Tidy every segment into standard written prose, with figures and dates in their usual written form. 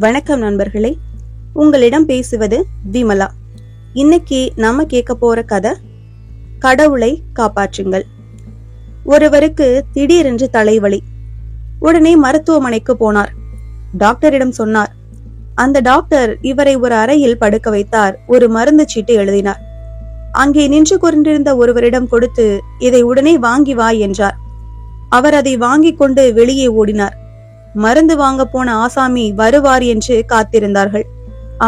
வணக்கம் நண்பர்களே, உங்களிடம் பேசுவது விமலா. இன்னைக்கு நாம கேட்க போற கதை கடவுளை காப்பாற்றுங்கள். ஒருவருக்கு திடீரென்று தலைவலி. உடனே மருத்துவமனைக்கு போனார். டாக்டரிடம் சொன்னார். அந்த டாக்டர் இவரை ஒரு அறையில் படுக்க வைத்தார். ஒரு மருந்து சீட்டு எழுதினார். அங்கே நின்று கொண்டிருந்த ஒருவரிடம் கொடுத்து இதை உடனே வாங்கி வா என்றார். அவர் அதை வாங்கிக் கொண்டு வெளியே ஓடினார். மருந்து வாங்க போன ஆசாமி வருவார் என்று காத்திருந்தார்கள்.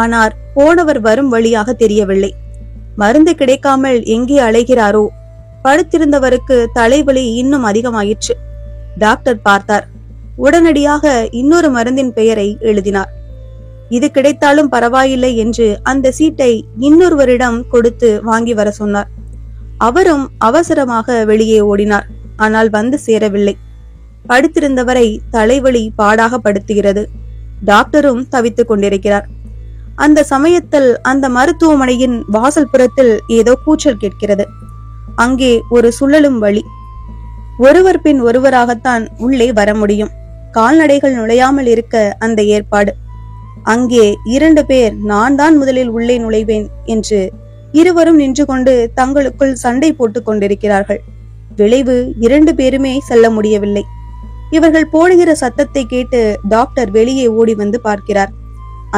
ஆனால் போனவர் வரும் வழியாக தெரியவில்லை. மருந்து கிடைக்காமல் எங்கே அலைகிறாரோ. படுத்திருந்தவருக்கு தலைவலி இன்னும் அதிகமாயிற்று. டாக்டர் பார்த்தார். உடனடியாக இன்னொரு மருந்தின் பெயரை எழுதினார். இது கிடைத்தாலும் பரவாயில்லை என்று அந்த சீட்டை இன்னொருவரிடம் கொடுத்து வாங்கி வர சொன்னார். அவரும் அவசரமாக வெளியே ஓடினார். ஆனால் வந்து சேரவில்லை. படுத்திருந்தவரை தலைவலி பாடாக படுத்துகிறது. டாக்டரும் தவித்துக் கொண்டிருக்கிறார். அந்த சமயத்தில் அந்த மருத்துவமனையின் வாசல் புறத்தில் ஏதோ கூச்சல் கேட்கிறது. அங்கே ஒரு சுழலும் வழி. ஒருவர் பின் ஒருவராகத்தான் உள்ளே வர முடியும். கால்நடைகள் நுழையாமல் இருக்க அந்த ஏற்பாடு. அங்கே 2 பேர் நான் தான் முதலில் உள்ளே நுழைவேன் என்று இருவரும் நின்று கொண்டு தங்களுக்குள் சண்டை போட்டுக் கொண்டிருக்கிறார்கள். விளைவு 2 பேருமே செல்ல முடியவில்லை. இவர்கள் போடுகிற சத்தத்தை கேட்டு டாக்டர் வெளியே ஓடி வந்து பார்க்கிறார்.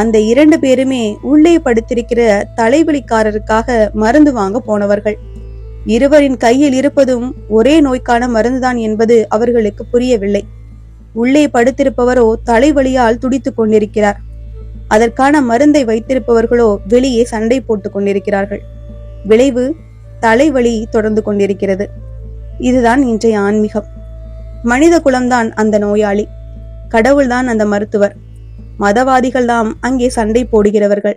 அந்த 2 பேருமே உள்ளே படுத்திருக்கிற தலைவலிக்காரருக்காக மருந்து வாங்க போனவர்கள். இருவரின் கையில் இருப்பதும் ஒரே நோய்க்கான மருந்துதான் என்பது அவர்களுக்கு புரியவில்லை. உள்ளே படுத்திருப்பவரோ தலைவலியால் துடித்துக் கொண்டிருக்கிறார். அதற்கான மருந்தை வைத்திருப்பவர்களோ வெளியே சண்டை போட்டுக் கொண்டிருக்கிறார்கள். விளைவு தலைவலி தொடர்ந்து கொண்டிருக்கிறது. இதுதான் இன்றைய ஆன்மீகம். மனித குலம்தான் அந்த நோயாளி, கடவுள்தான் அந்த மருத்துவர், மதவாதிகள் தாம் அங்கே சண்டை போடுகிறவர்கள்.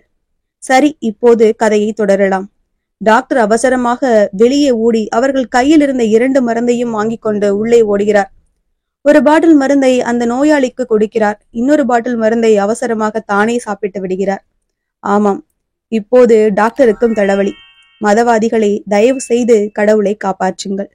சரி, இப்போது கதையை தொடரலாம். டாக்டர் அவசரமாக வெளியே ஓடி அவர்கள் கையில் இருந்த 2 மருந்தையும் வாங்கி கொண்டு உள்ளே ஓடுகிறார். ஒரு பாட்டில் மருந்தை அந்த நோயாளிக்கு கொடுக்கிறார். இன்னொரு பாட்டில் மருந்தை அவசரமாக தானே சாப்பிட்டு விடுகிறார். ஆமாம், இப்போது டாக்டருக்கும் தலைவலி. மதவாதிகளை தயவு செய்து கடவுளை காப்பாற்றுங்கள்.